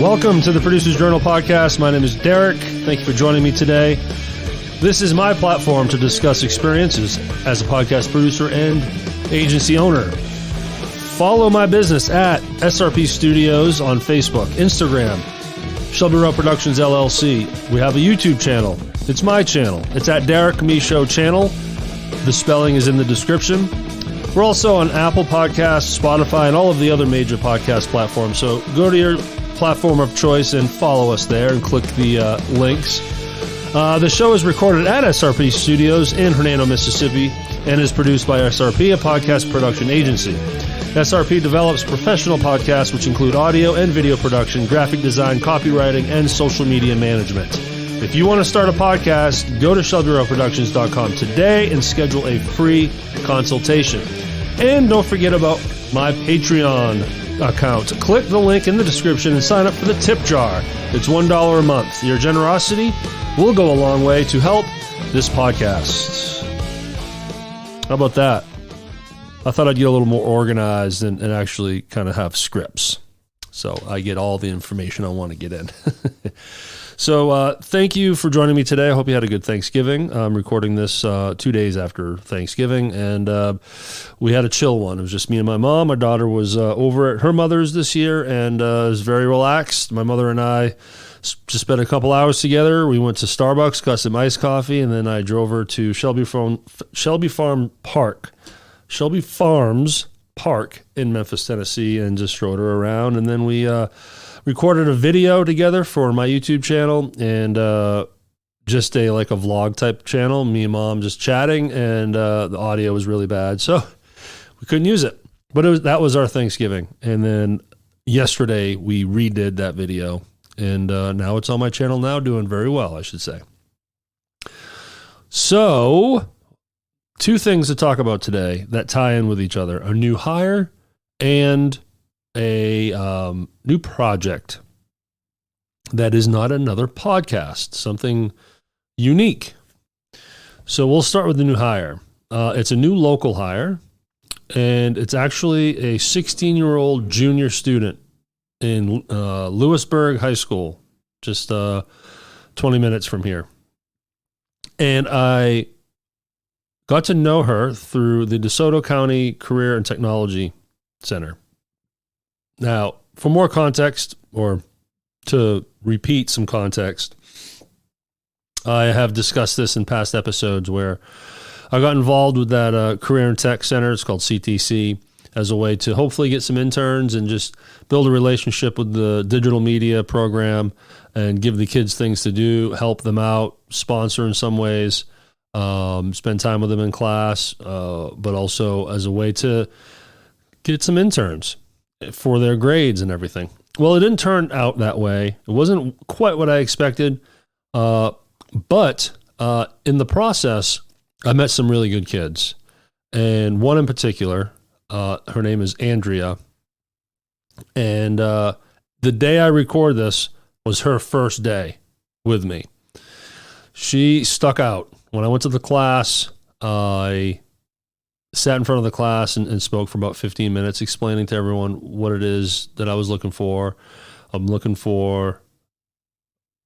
Welcome to the Producer's Journal podcast. My name is Derek. Thank you for joining me today. This is my platform to discuss experiences as a podcast producer and agency owner. Follow my business at SRP Studios on Facebook, Instagram, Shelby Row Productions, LLC. We have a YouTube channel. It's my channel. It's at Derek Me Show channel. The spelling is in the description. We're also on Apple Podcasts, Spotify, and all of the other major podcast platforms. So go to your platform of choice and follow us there and click the links. The show is recorded at SRP Studios in Hernando, Mississippi, and is produced by SRP, a podcast production agency. SRP develops professional podcasts which include audio and video production, graphic design, copywriting, and social media management. If you want to start a podcast, go to ShelbyRowProductions.com today and schedule a free consultation. And don't forget about my Patreon account. Click the link in the description and sign up for the tip jar. It's $1 a month. Your generosity will go a long way to help this podcast. How about that? I thought I'd get a little more organized and actually kind of have scripts. So I get all the information I want to get in. So thank you for joining me today. I hope you had a good Thanksgiving. I'm recording this 2 days after Thanksgiving, and we had a chill one. It was just me and my mom. My daughter was over at her mother's this year, and it was very relaxed. My mother and I just spent a couple hours together. We went to Starbucks, got some iced coffee, and then I drove her to Shelby Farms Park in Memphis, Tennessee, and just rode her around. And then we recorded a video together for my YouTube channel, and just a vlog type channel. Me and mom just chatting, and the audio was really bad, so we couldn't use it. But that was our Thanksgiving. And then yesterday we redid that video, and now it's on my channel now, doing very well, I should say. So, two things to talk about today that tie in with each other: a new hire and a new project that is not another podcast, something unique. So we'll start with the new hire. It's a new local hire, and it's actually a 16-year-old junior student in Lewisburg High School, just 20 minutes from here. And I got to know her through the DeSoto County Career and Technology Center. Now, for more context, or to repeat some context, I have discussed this in past episodes where I got involved with that Career and Tech Center. It's called CTC, as a way to hopefully get some interns and just build a relationship with the digital media program and give the kids things to do, help them out, sponsor in some ways, spend time with them in class, but also as a way to get some interns for their grades and everything. Well, it didn't turn out that way. It wasn't quite what I expected. But in the process, I met some really good kids. And one in particular, her name is Andrea. And the day I record this was her first day with me. She stuck out. When I went to the class, I sat in front of the class and spoke for about 15 minutes, explaining to everyone what it is that I was looking for. I'm looking for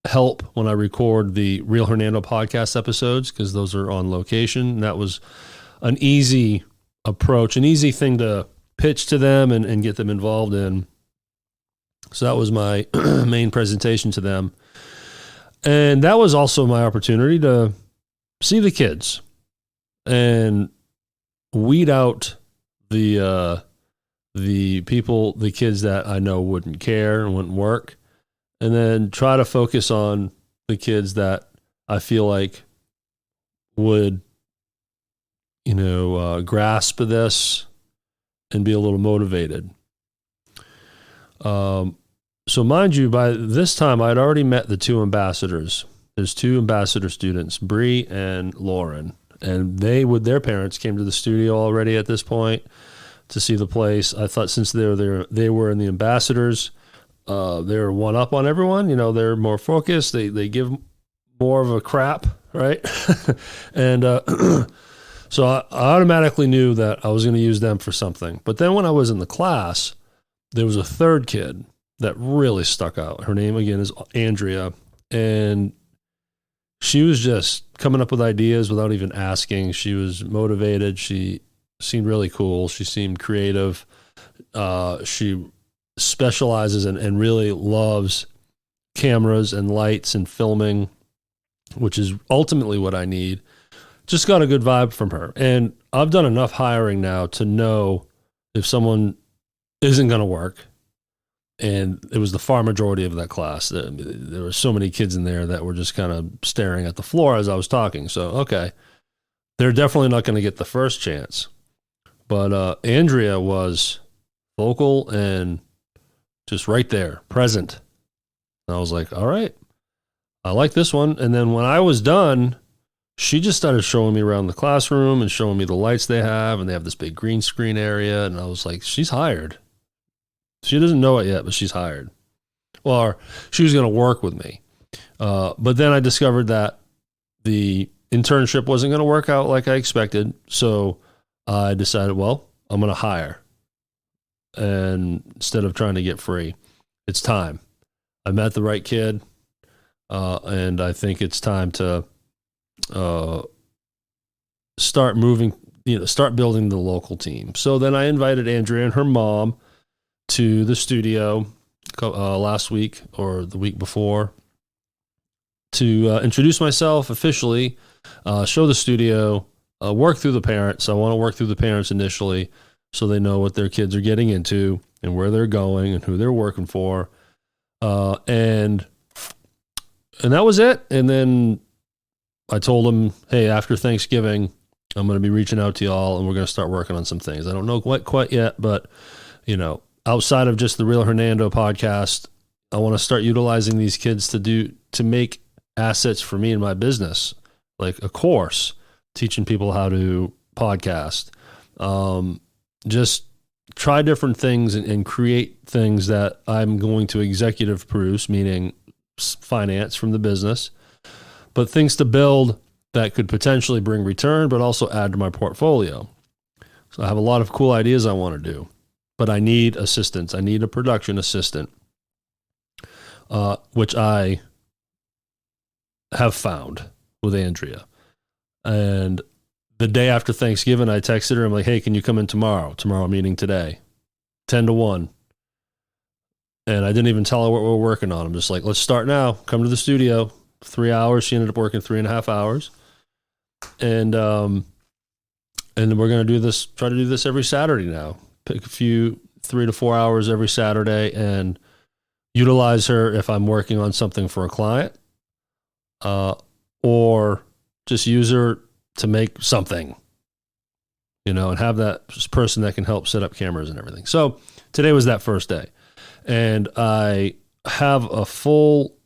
help when I record the Real Hernando podcast episodes, because those are on location. And that was an easy approach, an easy thing to pitch to them and get them involved in. So that was my main presentation to them. And that was also my opportunity to see the kids and weed out the kids that I know wouldn't care and wouldn't work, and then try to focus on the kids that I feel like would, grasp this and be a little motivated. So mind you, by this time I'd already met the two ambassadors. There's two ambassador students, Bree and Lauren. And they, with their parents, came to the studio already at this point to see the place. I thought since they were in the ambassadors, they're one up on everyone. They're more focused. They give more of a crap, right? And so I automatically knew that I was going to use them for something. But then when I was in the class, there was a third kid that really stuck out. Her name again is Andrea, and she was just coming up with ideas without even asking. She was motivated. She seemed really cool. She seemed creative. She specializes and really loves cameras and lights and filming, which is ultimately what I need. Just got a good vibe from her. And I've done enough hiring now to know if someone isn't going to work. And it was the far majority of that class. There were so many kids in there that were just kind of staring at the floor as I was talking. So, okay, they're definitely not going to get the first chance. But Andrea was vocal and just right there, present. And I was like, all right, I like this one. And then when I was done, she just started showing me around the classroom and showing me the lights they have. And they have this big green screen area. And I was like, she's hired. She doesn't know it yet, but she's hired. Or she was going to work with me. But then I discovered that the internship wasn't going to work out like I expected. So I decided, well, I'm going to hire. And instead of trying to get free, it's time. I met the right kid. And I think it's time to start moving, start building the local team. So then I invited Andrea and her mom to the studio last week or the week before to introduce myself officially, show the studio, work through the parents. I want to work through the parents initially so they know what their kids are getting into and where they're going and who they're working for. And that was it. And then I told them, hey, after Thanksgiving, I'm going to be reaching out to y'all and we're going to start working on some things. I don't know what quite yet, but outside of just the Real Hernando podcast, I want to start utilizing these kids to make assets for me and my business, like a course teaching people how to podcast. Just try different things and create things that I'm going to executive produce, meaning finance from the business, but things to build that could potentially bring return, but also add to my portfolio. So I have a lot of cool ideas I want to do. But I need assistance. I need a production assistant, which I have found with Andrea. And the day after Thanksgiving, I texted her. I'm like, hey, can you come in tomorrow? Tomorrow meeting today, 10 to 1. And I didn't even tell her what we're working on. I'm just like, let's start now. Come to the studio. 3 hours. She ended up working 3.5 hours. And we're going to do this, try to do this every Saturday now. Pick a few 3 to 4 hours every Saturday and utilize her if I'm working on something for a client, or just use her to make something, and have that person that can help set up cameras and everything. So today was that first day, and I have a full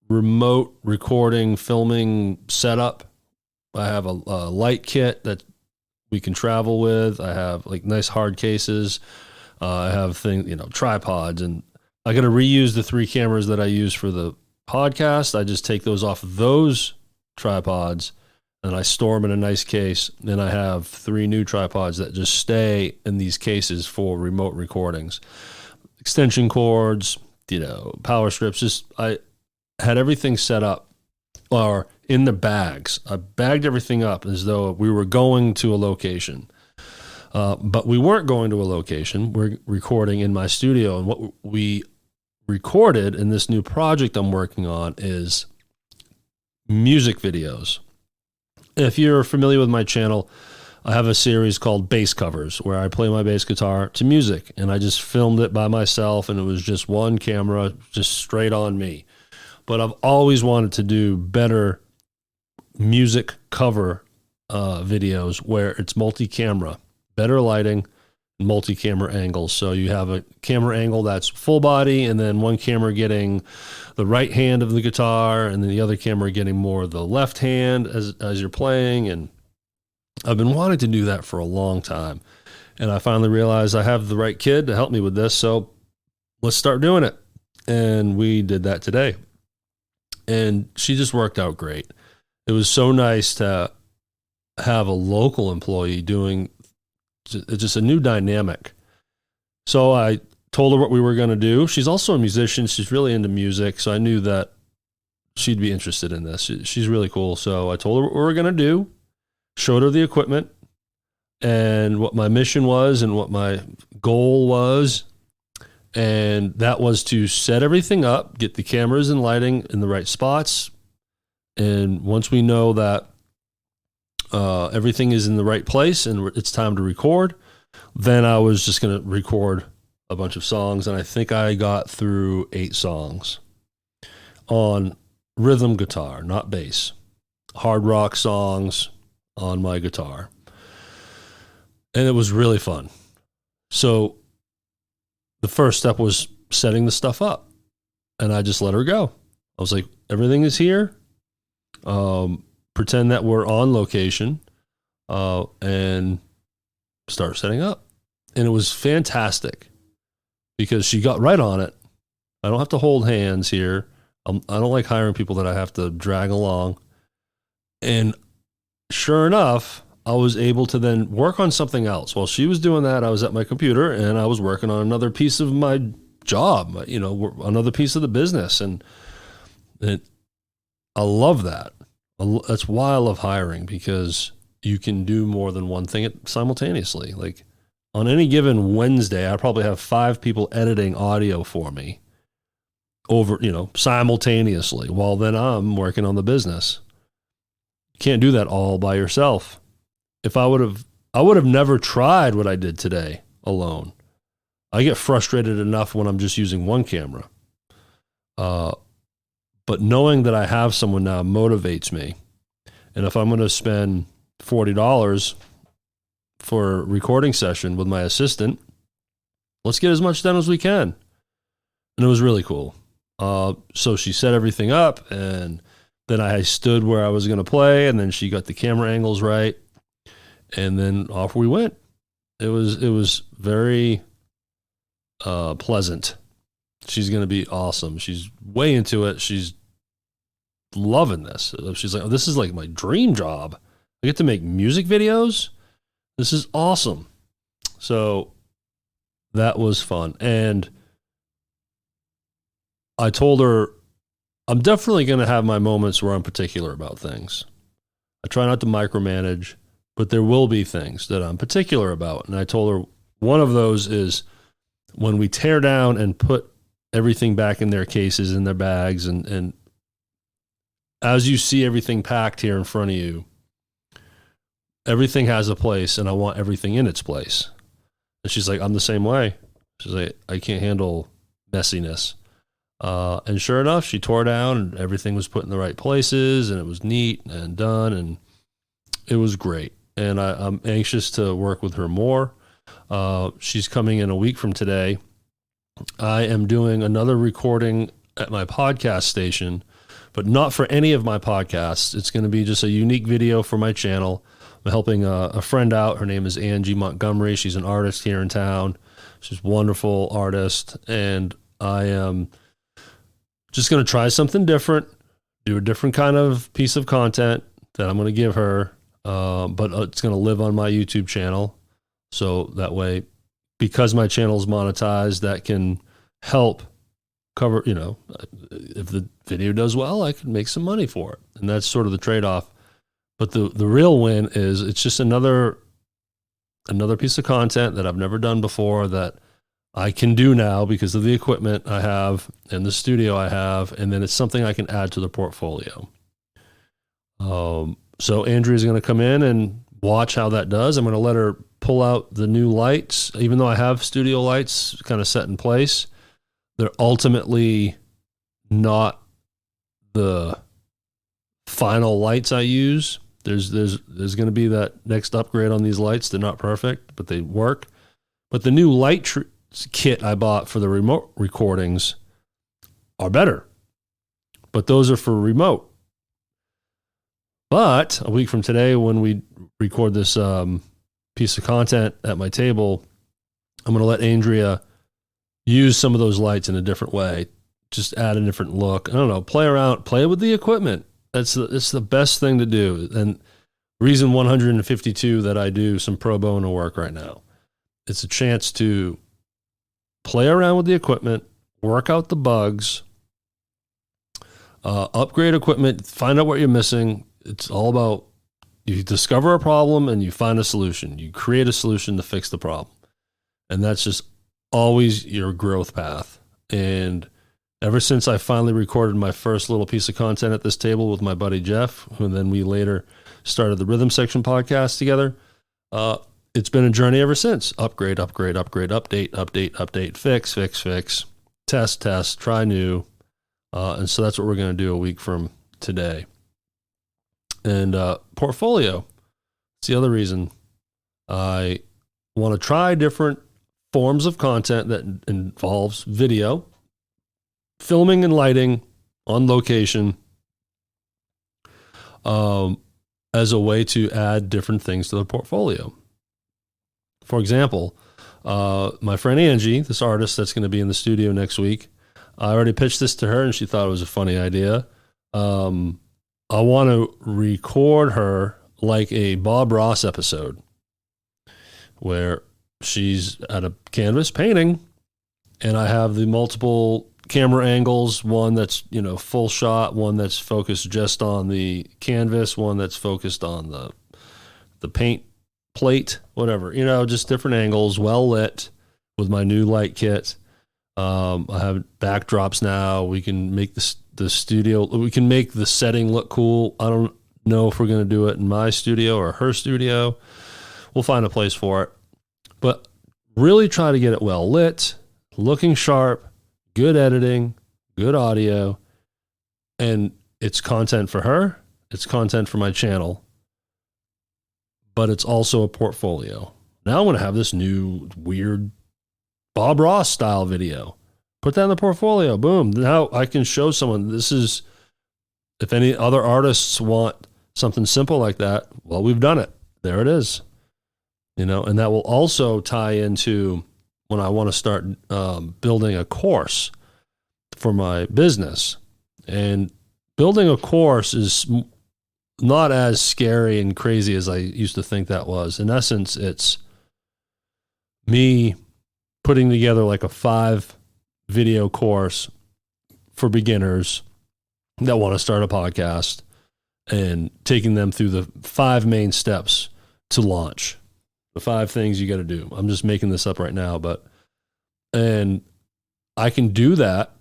remote recording, filming setup. I have a light kit that we can travel with. I have like nice hard cases. I have things, tripods, and I got to reuse the 3 cameras that I use for the podcast. I just take those off of those tripods and I store them in a nice case. Then I have 3 new tripods that just stay in these cases for remote recordings. Extension cords, power strips. I had everything set up or in the bags. I bagged everything up as though we were going to a location. But we weren't going to a location. We're recording in my studio. And what we recorded in this new project I'm working on is music videos. If you're familiar with my channel, I have a series called Bass Covers where I play my bass guitar to music. And I just filmed it by myself, and it was just one camera, just straight on me. But I've always wanted to do better music cover videos where it's multi-camera, better lighting, multi-camera angles. So you have a camera angle that's full body, and then one camera getting the right hand of the guitar, and then the other camera getting more of the left hand as you're playing. And I've been wanting to do that for a long time. And I finally realized I have the right kid to help me with this. So let's start doing it. And we did that today. And she just worked out great. It was so nice to have a local employee doing just a new dynamic. So I told her what we were going to do. She's also a musician. She's really into music. So I knew that she'd be interested in this. She's really cool. So I told her what we were going to do, showed her the equipment and what my mission was and what my goal was. And that was to set everything up, get the cameras and lighting in the right spots. And once we know that everything is in the right place and it's time to record, then I was just going to record a bunch of songs. And I think I got through 8 songs on rhythm guitar, not bass. Hard rock songs on my guitar. And it was really fun. So the first step was setting the stuff up. And I just let her go. I was like, everything is here. Pretend that we're on location and start setting up. And it was fantastic because she got right on it. I don't have to hold hands here. I don't like hiring people that I have to drag along. And sure enough, I was able to then work on something else. While she was doing that, I was at my computer and I was working on another piece of my job, another piece of the business. And I love that. That's why I love hiring, because you can do more than one thing simultaneously. Like on any given Wednesday, I probably have 5 people editing audio for me over, simultaneously, while then I'm working on the business. You can't do that all by yourself. If I would have never tried what I did today alone. I get frustrated enough when I'm just using one camera. But knowing that I have someone now motivates me. And if I'm going to spend $40 for a recording session with my assistant, let's get as much done as we can. And it was really cool. So she set everything up, and then I stood where I was going to play, and then she got the camera angles right. And then off we went. It was very pleasant. She's going to be awesome. She's way into it. She's loving this. She's like, oh, this is like my dream job. I get to make music videos. This is awesome. So that was fun. And I told her, I'm definitely going to have my moments where I'm particular about things. I try not to micromanage, but there will be things that I'm particular about. And I told her one of those is when we tear down and put everything back in their cases, in their bags, and as you see everything packed here in front of you, everything has a place, and I want everything in its place. And she's like, I'm the same way. She's like, I can't handle messiness. And sure enough, she tore down and everything was put in the right places, and it was neat and done, and it was great. And I'm anxious to work with her more. She's coming in a week from today. I am doing another recording at my podcast station, but not for any of my podcasts. It's going to be just a unique video for my channel. I'm helping a friend out. Her name is Angie Montgomery. She's an artist here in town. She's a wonderful artist. And I am just going to try something different, do a different kind of piece of content that I'm going to give her. But it's going to live on my YouTube channel. So that way, because my channel is monetized, that can help cover, if the video does well, I can make some money for it. And that's sort of the trade-off. But the real win is it's just another piece of content that I've never done before that I can do now because of the equipment I have and the studio I have. And then it's something I can add to the portfolio. So Andrea's going to come in and watch how that does. I'm going to let her pull out the new lights. Even though I have studio lights kind of set in place, they're ultimately not the final lights I use. There's going to be that next upgrade on these lights. They're not perfect, but they work. But the new light kit I bought for the remote recordings are better. But those are for remote. But a week from today, when we record this piece of content at my table, I'm going to let Andrea use some of those lights in a different way. Just add a different look. I don't know. Play around. Play with the equipment. It's the best thing to do. And reason 152 that I do some pro bono work right now. It's a chance to play around with the equipment, work out the bugs, upgrade equipment, find out what you're missing. It's all about you discover a problem and you find a solution. You create a solution to fix the problem. And that's just always your growth path. And ever since I finally recorded my first little piece of content at this table with my buddy Jeff, and then we later started the Rhythm Section podcast together, it's been a journey ever since. Upgrade, update, fix, test, try new. And so that's what we're going to do a week from today. And portfolio. It's the other reason I want to try different forms of content that involves video, filming and lighting on location, as a way to add different things to the portfolio. For example, my friend Angie, this artist that's going to be in the studio next week, I already pitched this to her and she thought it was a funny idea. I want to record her like a Bob Ross episode where she's at a canvas painting and I have the multiple camera angles, one that's, full shot, one that's focused just on the canvas, one that's focused on the paint plate, whatever, just different angles, well lit with my new light kit. I have backdrops now. We can make the studio, we can make the setting look cool. I don't know if we're going to do it in my studio or her studio. We'll find a place for it, but really try to get it well lit, looking sharp, good editing, good audio, and it's content for her. It's content for my channel, but it's also a portfolio. Now I'm going to have this new weird Bob Ross style video. Put that in the portfolio. Boom. Now I can show someone this is, if any other artists want something simple like that, well, we've done it. There it is. And that will also tie into when I want to start building a course for my business. And building a course is not as scary and crazy as I used to think that was. In essence, it's me putting together like a 5-video course for beginners that want to start a podcast and taking them through the 5 main steps to launch. The 5 things you got to do. I'm just making this up right now, and I can do that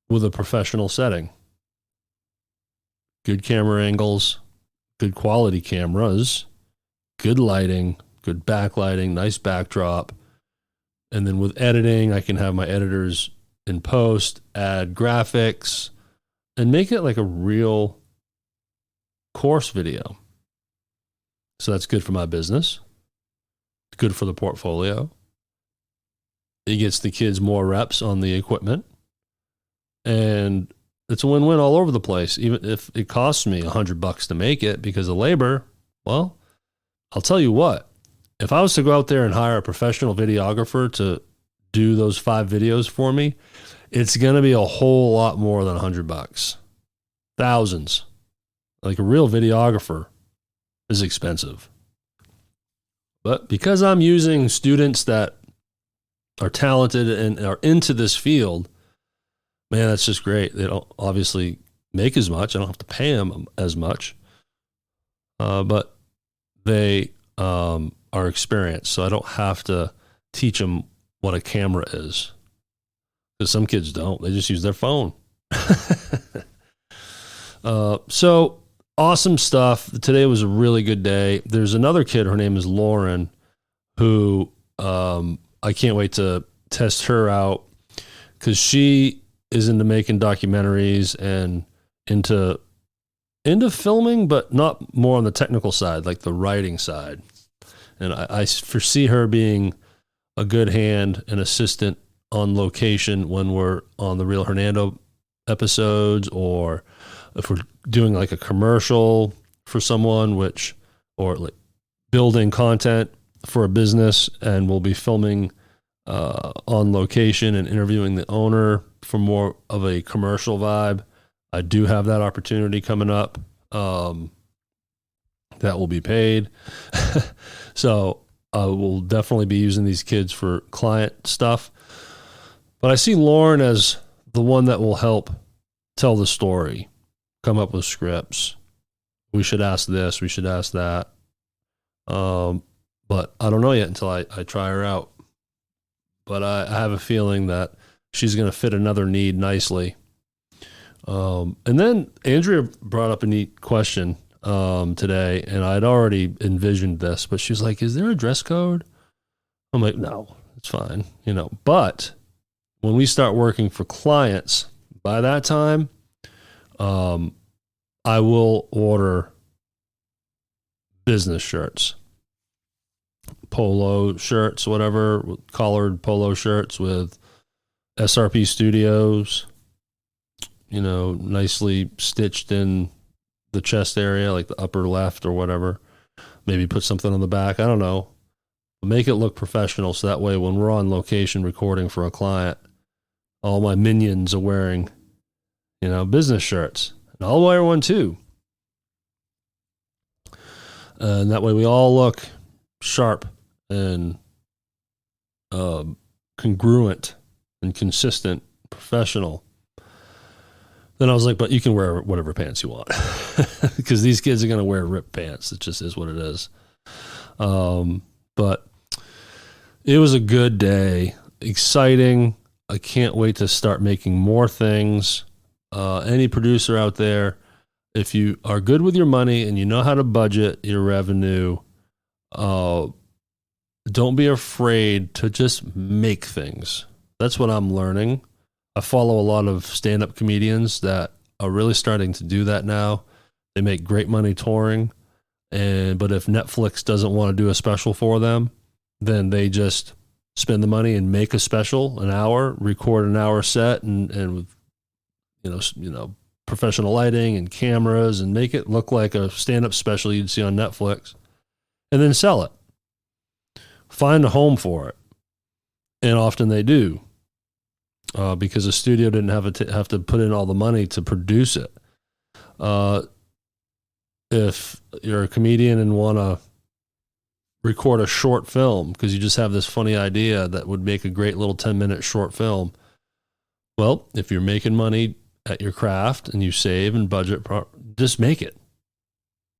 with a professional setting. Good camera angles, good quality cameras, good lighting, good backlighting, nice backdrop. And then with editing, I can have my editors in post, add graphics, and make it like a real course video. So that's good for my business. Good for the portfolio. It gets the kids more reps on the equipment. And it's a win-win all over the place. Even if it costs me $100 to make it because of labor, well, I'll tell you what, if I was to go out there and hire a professional videographer to do those 5 videos for me, it's going to be a whole lot more than $100. Thousands. Like a real videographer is expensive. But because I'm using students that are talented and are into this field, man, that's just great. They don't obviously make as much. I don't have to pay them as much. But they are experienced, so I don't have to teach them what a camera is. Because some kids don't. They just use their phone. So awesome stuff. Today was a really good day. There's another kid, her name is Lauren, who I can't wait to test her out because she is into making documentaries and into filming, but not more on the technical side, like the writing side. And I foresee her being a good hand and assistant on location when we're on the Real Hernando episodes, or if we're doing like a commercial for someone, or like building content for a business, and we'll be filming on location and interviewing the owner for more of a commercial vibe. I do have that opportunity coming up. That will be paid. So I will definitely be using these kids for client stuff. But I see Lauren as the one that will help tell the story, come up with scripts. We should ask this, we should ask that. But I don't know yet until I try her out. But I have a feeling that she's going to fit another need nicely. And then Andrea brought up a neat question today, and I'd already envisioned this, but she's like, is there a dress code? I'm like, no, it's fine, but when we start working for clients, by that time, I will order business shirts, polo shirts, whatever, collared polo shirts with SRP Studios, nicely stitched in the chest area, like the upper left or whatever. Maybe put something on the back. I don't know. Make it look professional, so that way when we're on location recording for a client, all my minions are wearing, business shirts. And I'll wear one too. And that way we all look sharp and congruent and consistent, professional. Then I was like, but you can wear whatever pants you want because these kids are going to wear ripped pants. It just is what it is. But it was a good day, exciting. I can't wait to start making more things. Any producer out there, if you are good with your money and you know how to budget your revenue, don't be afraid to just make things. That's what I'm learning. I follow a lot of stand-up comedians that are really starting to do that now. They make great money touring, but if Netflix doesn't want to do a special for them, then they just spend the money and make a special, an hour, record an hour set, and with professional lighting and cameras, and make it look like a stand-up special you'd see on Netflix, and then sell it. Find a home for it, and often they do. Because the studio didn't have to put in all the money to produce it. If you're a comedian and want to record a short film because you just have this funny idea that would make a great little 10-minute short film, well, if you're making money at your craft and you save and budget, just make it.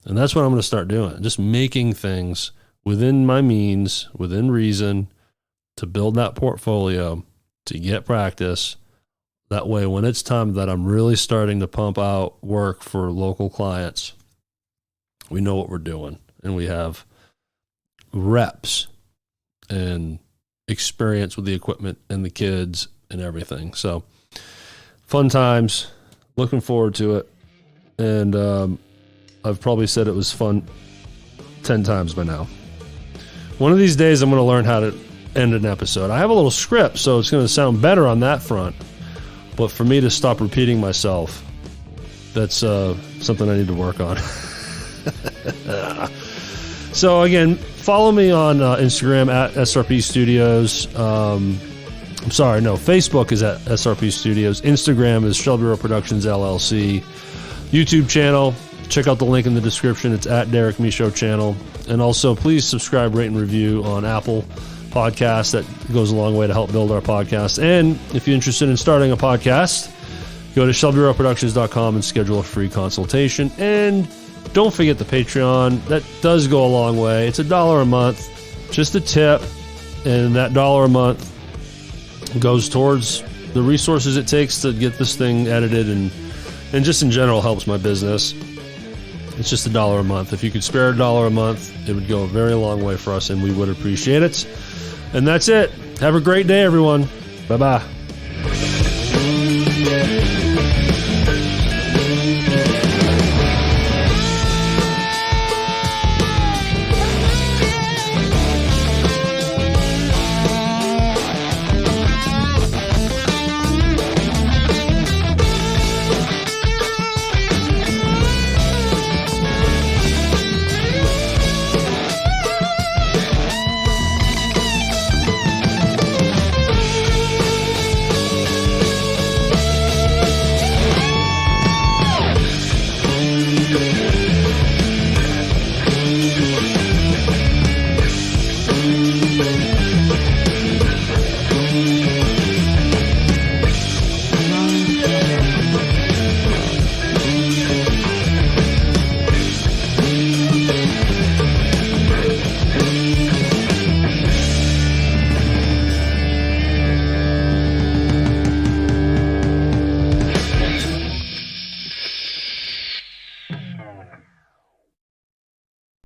And that's what I'm going to start doing, just making things within my means, within reason, to build that portfolio, to get practice. That way, when it's time that I'm really starting to pump out work for local clients, we know what we're doing, and we have reps and experience with the equipment and the kids and everything. So fun times, looking forward to it. And I've probably said it was fun 10 times by now. One of these days I'm going to learn how to end an episode. I have a little script, so it's going to sound better on that front. But for me to stop repeating myself, that's something I need to work on. So again, follow me on Instagram at SRP Studios. Facebook is at SRP Studios. Instagram is Shelby Row Productions LLC. YouTube channel, check out the link in the description. It's at Derek Michaud channel. And also, please subscribe, rate, and review on Apple Podcasts. That goes a long way to help build our podcast. And if you're interested in starting a podcast, go to ShelbyRowProductions.com and schedule a free consultation. And don't forget the Patreon. That does go a long way. It's $1 a month, just a tip. And that $1 a month goes towards the resources it takes to get this thing edited and just in general helps my business. It's just $1 a month. If you could spare $1 a month, it would go a very long way for us, and we would appreciate it. And that's it. Have a great day, everyone. Bye-bye.